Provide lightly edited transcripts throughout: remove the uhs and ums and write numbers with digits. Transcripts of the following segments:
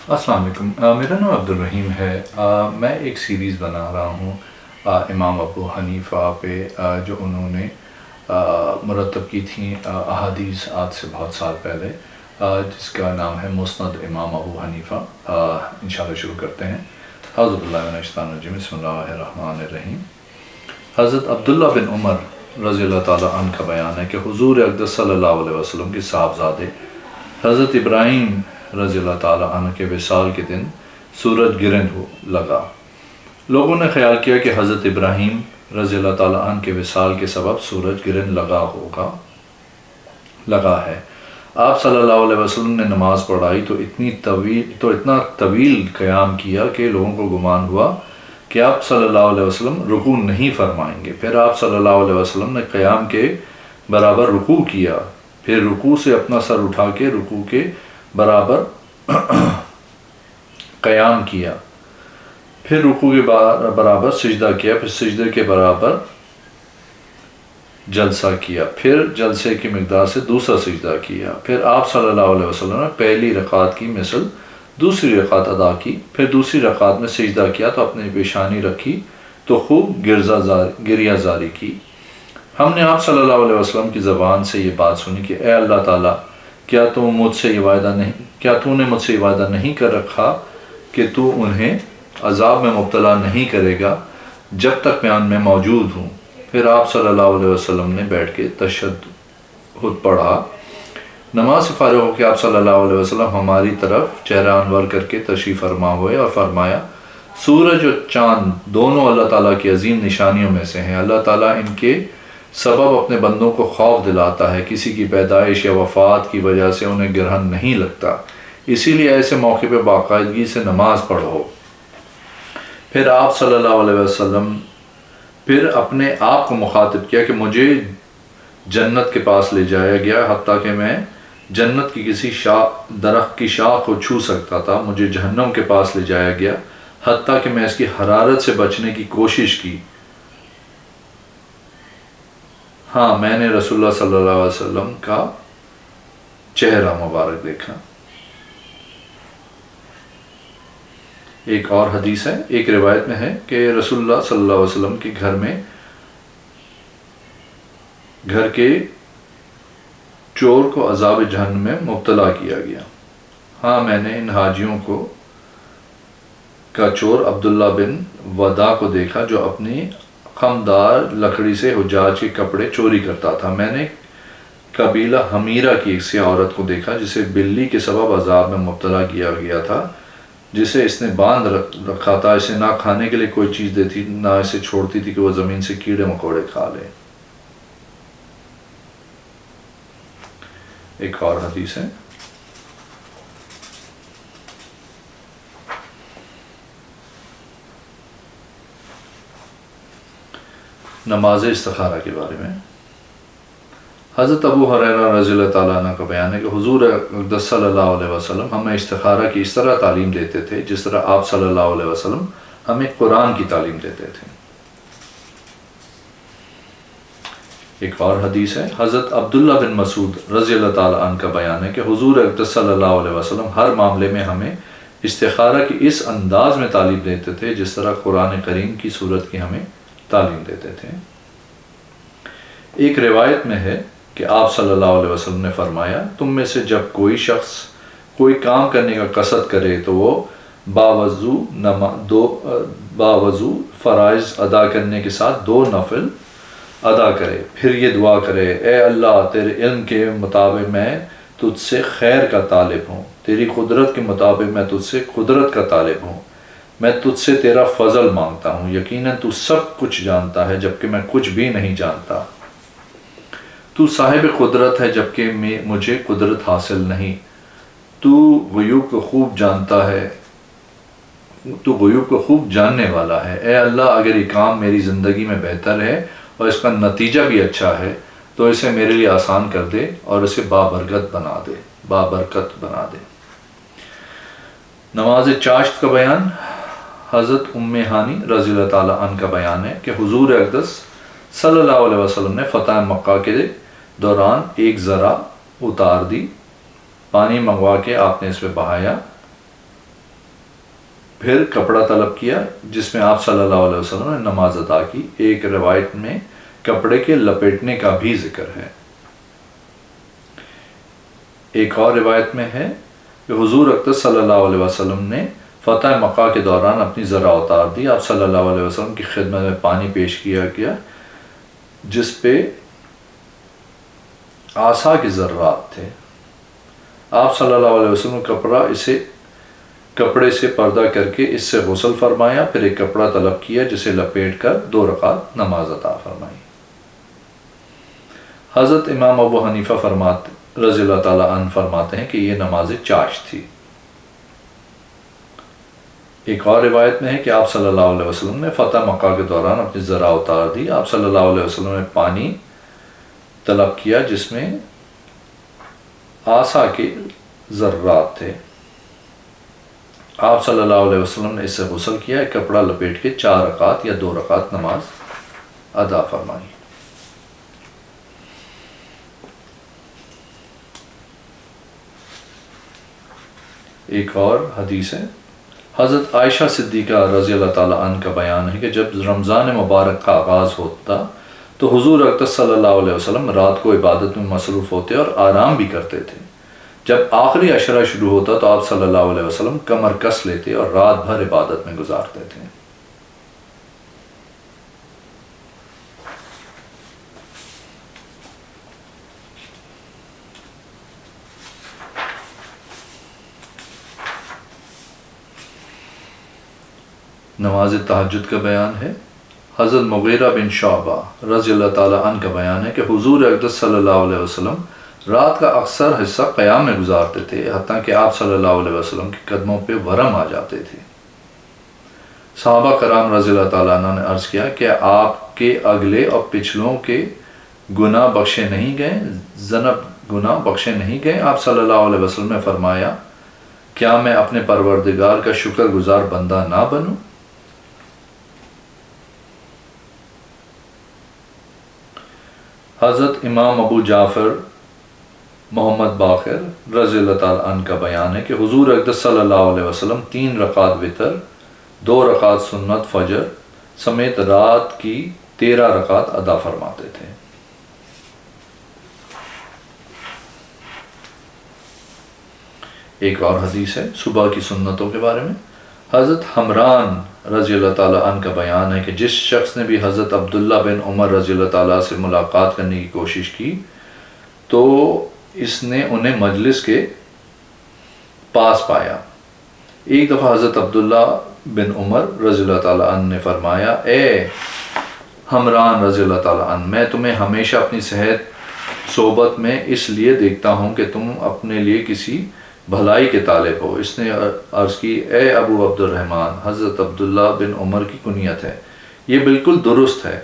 السلام علیکم، میرا نام عبدالرحیم ہے۔ میں ایک سیریز بنا رہا ہوں امام ابو حنیفہ پہ، جو انہوں نے مرتب کی تھیں احادیث آج سے بہت سال پہلے، جس کا نام ہے مسند امام ابو حنیفہ۔ انشاءاللہ شروع کرتے ہیں۔ اعوذ باللہ من الشیطان الرجیم، بسم اللہ الرحمن الرحیم۔ حضرت عبداللہ بن عمر رضی اللہ تعالیٰ عنہ کا بیان ہے کہ حضور اقدس صلی اللہ علیہ وسلم کے صاحبزادے حضرت ابراہیم رضی اللہ تعالیٰ عنہ کے وصال کے دن سورج گرہن لگا۔ لوگوں نے خیال کیا کہ حضرت ابراہیم رضی اللہ تعالیٰ عنہ کے وصال کے سبب سورج گرہن لگا ہے۔ آپ صلی اللہ علیہ وسلم نے نماز پڑھائی تو اتنا طویل قیام کیا کہ لوگوں کو گمان ہوا کہ آپ صلی اللہ علیہ وسلم رکوع نہیں فرمائیں گے۔ پھر آپ صلی اللہ علیہ وسلم نے قیام کے برابر رکوع کیا، پھر رکوع سے اپنا سر اٹھا کے رکوع کے برابر قیام کیا، پھر رکوع کے برابر سجدہ کیا، پھر سجدے کے برابر جلسہ کیا، پھر جلسے کی مقدار سے دوسرا سجدہ کیا، پھر آپ صلی اللہ علیہ وسلم نے پہلی رکعت کی مثل دوسری رکعت ادا کی، پھر دوسری رکعت میں سجدہ کیا تو اپنی پیشانی رکھی تو خوب گریہ زاری کی۔ ہم نے آپ صلی اللہ علیہ وسلم کی زبان سے یہ بات سنی کہ اے اللہ تعالیٰ، کیا تو نے مجھ سے یہ وعدہ نہیں کر رکھا کہ تو انہیں عذاب میں مبتلا نہیں کرے گا جب تک میں ان میں موجود ہوں۔ پھر آپ صلی اللہ علیہ وسلم نے بیٹھ کے تشہد پڑھا۔ نماز سے فارغ ہو کے آپ صلی اللہ علیہ وسلم ہماری طرف چہرہ انور کر کے تشریف فرما ہوئے اور فرمایا، سورج اور چاند دونوں اللہ تعالیٰ کی عظیم نشانیوں میں سے ہیں۔ اللہ تعالیٰ ان کے سبب اپنے بندوں کو خوف دلاتا ہے، کسی کی پیدائش یا وفات کی وجہ سے انہیں گرہن نہیں لگتا، اسی لیے ایسے موقع پہ باقاعدگی سے نماز پڑھو۔ پھر آپ صلی اللہ علیہ وسلم پھر اپنے آپ کو مخاطب کیا کہ مجھے جنت کے پاس لے جایا گیا، حتیٰ کہ میں جنت کی کسی درخت کی شاخ کو چھو سکتا تھا۔ مجھے جہنم کے پاس لے جایا گیا، حتیٰ کہ میں اس کی حرارت سے بچنے کی کوشش کی۔ ہاں، میں نے رسول اللہ صلی اللہ علیہ وسلم کا چہرہ مبارک دیکھا۔ ایک اور حدیث ہے، ایک روایت میں ہے کہ رسول اللہ صلی اللہ علیہ وسلم کے گھر کے چور کو عذاب جہنم میں مبتلا کیا گیا۔ ہاں، میں نے ان حاجیوں کا چور عبداللہ بن ودا کو دیکھا جو اپنی خمدار لکڑی سے حجاج کے کپڑے چوری کرتا تھا۔ میں نے قبیلہ حمیرہ کی ایک سیاہ عورت کو دیکھا جسے بلی کے سبب عذاب میں مبتلا کیا گیا تھا، جسے اس نے باندھ رکھا تھا، اسے نہ کھانے کے لیے کوئی چیز دیتی نہ اسے چھوڑتی تھی کہ وہ زمین سے کیڑے مکوڑے کھا لے۔ ایک اور حدیث ہے، نماز استخارہ کے بارے میں۔ حضرت ابو ہریرہ رضی اللہ تعالیٰ عنہ کا بیان ہے کہ حضور اقدس صلی اللہ علیہ وسلم ہمیں استخارہ کی اس طرح تعلیم دیتے تھے جس طرح آپ صلی اللہ علیہ وسلم ہمیں قرآن کی تعلیم دیتے تھے۔ ایک اور حدیث ہے، حضرت عبداللہ بن مسعود رضی اللہ تعالیٰ عنہ کا بیان ہے کہ حضور اقدس صلی اللہ علیہ وسلم ہر معاملے میں ہمیں استخارہ کی اس انداز میں تعلیم دیتے تھے جس طرح قرآن کریم کی صورت کی ہمیں تعلیم دیتے تھے۔ ایک روایت میں ہے کہ آپ صلی اللہ علیہ وسلم نے فرمایا، تم میں سے جب کوئی شخص کوئی کام کرنے کا قصد کرے تو وہ باوضو فرائض ادا کرنے کے ساتھ 2 نفل ادا کرے، پھر یہ دعا کرے، اے اللہ، تیرے علم کے مطابق میں تجھ سے خیر کا طالب ہوں، تیری قدرت کے مطابق میں تجھ سے قدرت کا طالب ہوں، میں تجھ سے تیرا فضل مانگتا ہوں، یقیناً تو سب کچھ جانتا ہے جبکہ میں کچھ بھی نہیں جانتا، تو صاحب قدرت ہے جبکہ مجھے قدرت حاصل نہیں، تو غیوب کو خوب جانتا ہے، تو غیوب کو خوب جاننے والا ہے۔ اے اللہ، اگر یہ کام میری زندگی میں بہتر ہے اور اس کا نتیجہ بھی اچھا ہے تو اسے میرے لیے آسان کر دے اور اسے بابرکت بنا دے۔ نماز چاشت کا بیان، حضرت ام ہانی رضی اللہ تعالیٰ عنہ کا بیان ہے کہ حضور اقدس صلی اللہ علیہ وسلم نے فتح مکہ کے دوران ایک ذرہ اتار دی، پانی منگوا کے آپ نے اس پہ بہایا پھر کپڑا طلب کیا جس میں آپ صلی اللہ علیہ وسلم نے نماز ادا کی۔ ایک روایت میں کپڑے کے لپیٹنے کا بھی ذکر ہے۔ ایک اور روایت میں ہے کہ حضور اقدس صلی اللہ علیہ وسلم نے فتح مکہ کے دوران اپنی ذرا اتار دی۔ آپ صلی اللہ علیہ وسلم کی خدمت میں پانی پیش کیا گیا جس پہ عصا کے ذرات تھے۔ آپ صلی اللہ علیہ وسلم نے کپڑے سے پردہ کر کے اس سے غسل فرمایا، پھر ایک کپڑا طلب کیا جسے لپیٹ کر 2 رکعت نماز عطا فرمائی۔ حضرت امام ابو حنیفہ رضی اللہ تعالیٰ عنہ فرماتے ہیں کہ یہ نماز چاشت تھی۔ ایک اور روایت میں ہے کہ آپ صلی اللہ علیہ وسلم نے فتح مکہ کے دوران اپنی ذرا اتار دی۔ آپ صلی اللہ علیہ وسلم نے پانی طلب کیا جس میں عصا کے ذرات تھے۔ آپ صلی اللہ علیہ وسلم نے اس سے غسل کیا، ایک کپڑا لپیٹ کے 4 رکعت یا 2 رکعت نماز ادا فرمائی۔ ایک اور حدیث ہے، حضرت عائشہ صدیقہ رضی اللہ تعالیٰ عنہ کا بیان ہے کہ جب رمضان مبارک کا آغاز ہوتا تو حضور اقدس صلی اللہ علیہ وسلم رات کو عبادت میں مصروف ہوتے اور آرام بھی کرتے تھے۔ جب آخری عشرہ شروع ہوتا تو آپ صلی اللہ علیہ وسلم کمر کس لیتے اور رات بھر عبادت میں گزارتے تھے۔ نماز تہجد کا بیان ہے، حضرت مغیرہ بن شعبہ رضی اللہ تعالیٰ عنہ کا بیان ہے کہ حضور اقدس صلی اللہ علیہ وسلم رات کا اکثر حصہ قیام میں گزارتے تھے، حتیٰ کہ آپ صلی اللہ علیہ وسلم کے قدموں پہ ورم آ جاتے تھے۔ صحابہ کرام رضی اللہ تعالیٰ عنہ نے عرض کیا کہ آپ کے اگلے اور پچھلوں کے گناہ بخشے نہیں گئے، ذنب گناہ بخشے نہیں گئے؟ آپ صلی اللہ علیہ وسلم نے فرمایا، کیا میں اپنے پروردگار کا شکر گزار بندہ نہ بنوں؟ حضرت امام ابو جعفر محمد باقر رضی اللہ تعالیٰ عنہ کا بیان ہے کہ حضور اقدس صلی اللہ علیہ وسلم 3 رکعت وتر، 2 رکعت سنت فجر سمیت رات کی 13 رکعت ادا فرماتے تھے۔ ایک اور حدیث ہے صبح کی سنتوں کے بارے میں، حضرت حمران رضی اللہ تعالیٰ عنہ کا بیان ہے کہ جس شخص نے بھی حضرت عبداللہ بن عمر رضی اللہ تعالیٰ سے ملاقات کرنے کی کوشش کی تو اس نے انہیں مجلس کے پاس پایا۔ ایک دفعہ حضرت عبداللہ بن عمر رضی اللہ تعالیٰ عنہ نے فرمایا، اے حمران رضی اللہ تعالیٰ عنہ، میں تمہیں ہمیشہ اپنی صحبت میں اس لیے دیکھتا ہوں کہ تم اپنے لیے کسی بھلائی کے طالب ہو۔ اس نے عرض کی، اے ابو عبد الرحمن، حضرت عبداللہ بن عمر کی کنیت ہے، یہ بالکل درست ہے۔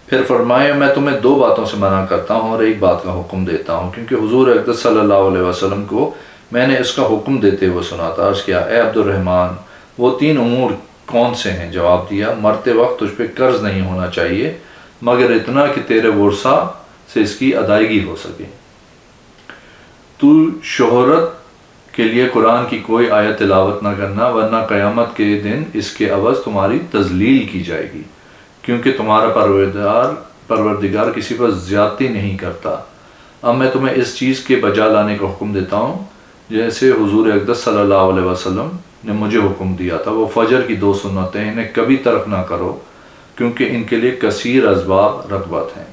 پھر فرمایا، میں تمہیں 2 باتوں سے منع کرتا ہوں اور ایک بات کا حکم دیتا ہوں، کیونکہ حضور اقدس صلی اللہ علیہ وسلم کو میں نے اس کا حکم دیتے ہوئے سنا تھا۔ عرض کیا، اے عبد الرحمن، وہ 3 امور کون سے ہیں؟ جواب دیا، مرتے وقت تجھ پہ قرض نہیں ہونا چاہیے مگر اتنا کہ تیرے ورثہ سے اس کی ادائیگی ہو سکے۔ تو شہرت کے لیے قرآن کی کوئی آیت تلاوت نہ کرنا، ورنہ قیامت کے دن اس کے عوض تمہاری تذلیل کی جائے گی، کیونکہ تمہارا پروردگار کسی پر زیادتی نہیں کرتا۔ اب میں تمہیں اس چیز کے بجا لانے کا حکم دیتا ہوں جیسے حضور اقدس صلی اللہ علیہ وسلم نے مجھے حکم دیا تھا۔ وہ فجر کی 2 سنتیں، انہیں کبھی ترک نہ کرو کیونکہ ان کے لیے کثیر اسباب رغبت ہیں۔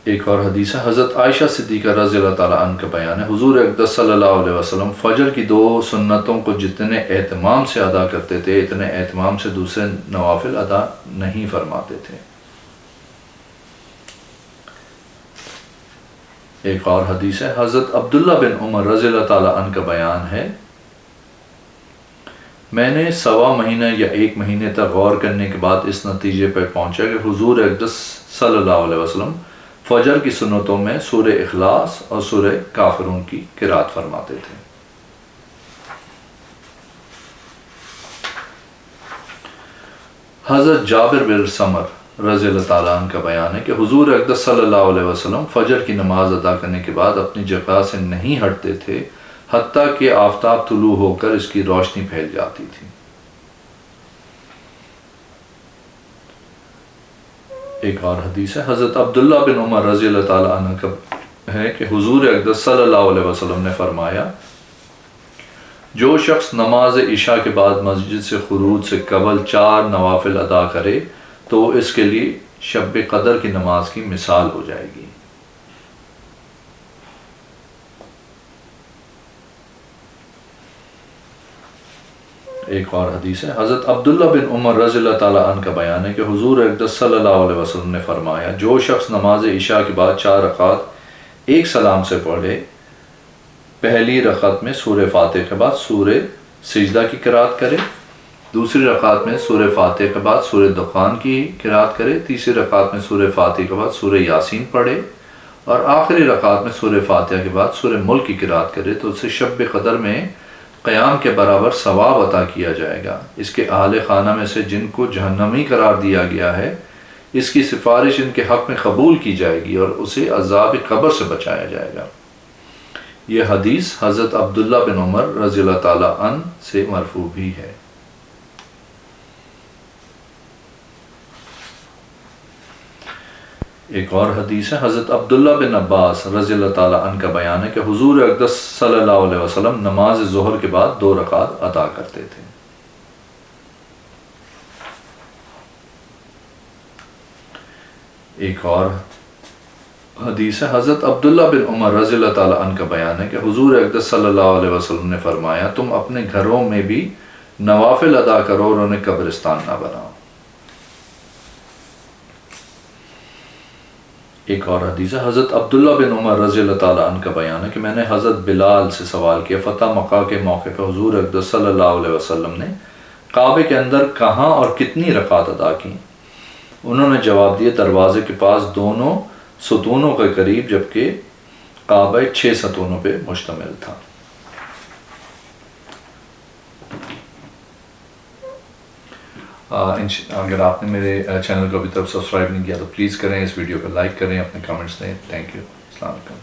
ایک اور حدیث ہے، حضرت عائشہ صدیقہ رضی اللہ تعالیٰ عنہ کا بیان ہے، حضور اقدس صلی اللہ علیہ وسلم فجر کی 2 سنتوں کو جتنے اہتمام سے ادا کرتے تھے اتنے اہتمام سے دوسرے نوافل ادا نہیں فرماتے تھے۔ ایک اور حدیث ہے، حضرت عبداللہ بن عمر رضی اللہ تعالیٰ عنہ کا بیان ہے، میں نے 1.25 مہینہ یا 1 مہینے تک غور کرنے کے بعد اس نتیجے پر پہنچا کہ حضور اقدس صلی اللہ علیہ وسلم فجر کی سنتوں میں سورہ اخلاص اور سورہ کافرون کی قرات فرماتے تھے۔ حضرت جابر بن سمر رضی اللہ تعالیٰ عنہ کا بیان ہے کہ حضور اقدس صلی اللہ علیہ وسلم فجر کی نماز ادا کرنے کے بعد اپنی جگہ سے نہیں ہٹتے تھے حتیٰ کہ آفتاب طلوع ہو کر اس کی روشنی پھیل جاتی تھی۔ ایک اور حدیث ہے، حضرت عبداللہ بن عمر رضی اللہ تعالیٰ عنہ کا ہے کہ حضور اقدس صلی اللہ علیہ وسلم نے فرمایا، جو شخص نماز عشاء کے بعد مسجد سے خروج سے قبل 4 نوافل ادا کرے تو اس کے لیے شب قدر کی نماز کی مثال ہو جائے گی۔ ایک اور حدیث ہے، حضرت عبداللہ بن عمر رضی اللہ تعالیٰ عنہ کا بیان ہے کہ حضور اقدس صلی اللہ علیہ وسلم نے فرمایا، جو شخص نماز عشاء کے بعد 4 رکعت ایک سلام سے پڑھے، پہلی رکعت میں سورہ فاتحہ کے بعد سورہ سجدہ کی قرات کرے، دوسری رکعت میں سورہ فاتحہ کے بعد سورہ دخان کی قرات کرے، تیسری رکعت میں سورہ فاتحہ کے بعد سورہ یاسین پڑھے، اور آخری رکعت میں سورہ فاتحہ کے بعد سورہ ملک کی قرات کرے تو اسے شب قدر میں قیام کے برابر ثواب عطا کیا جائے گا۔ اس کے اہل خانہ میں سے جن کو جہنمی قرار دیا گیا ہے، اس کی سفارش ان کے حق میں قبول کی جائے گی اور اسے عذاب قبر سے بچایا جائے گا۔ یہ حدیث حضرت عبداللہ بن عمر رضی اللہ تعالیٰ عنہ سے مرفوع بھی ہے۔ ایک اور حدیث ہے، حضرت عبداللہ بن عباس رضی اللہ تعالیٰ عنہ کا بیان ہے کہ حضور اقدس صلی اللہ علیہ وسلم نماز ظہر کے بعد 2 رکعت ادا کرتے تھے۔ ایک اور حدیث ہے، حضرت عبداللہ بن عمر رضی اللہ تعالیٰ عنہ کا بیان ہے کہ حضور اقدس صلی اللہ علیہ وسلم نے فرمایا، تم اپنے گھروں میں بھی نوافل ادا کرو اور انہیں قبرستان نہ بناؤ۔ ایک اور حدیث ہے، حضرت عبداللہ بن عمر رضی اللہ تعالیٰ عنہ کا بیان ہے کہ میں نے حضرت بلال سے سوال کیا، فتح مکہ کے موقع پہ حضور اقدس صلی اللہ علیہ وسلم نے کعبے کے اندر کہاں اور کتنی رکعت ادا کی؟ انہوں نے جواب دیا، دروازے کے پاس دونوں ستونوں کے قریب، جبکہ کعبہ 6 ستونوں پہ مشتمل تھا۔ اگر آپ نے میرے چینل کو ابھی تک سبسکرائب نہیں کیا تو پلیز کریں، اس ویڈیو کو لائک کریں، اپنے کمنٹس دیں۔ تھینک یو، السلام علیکم۔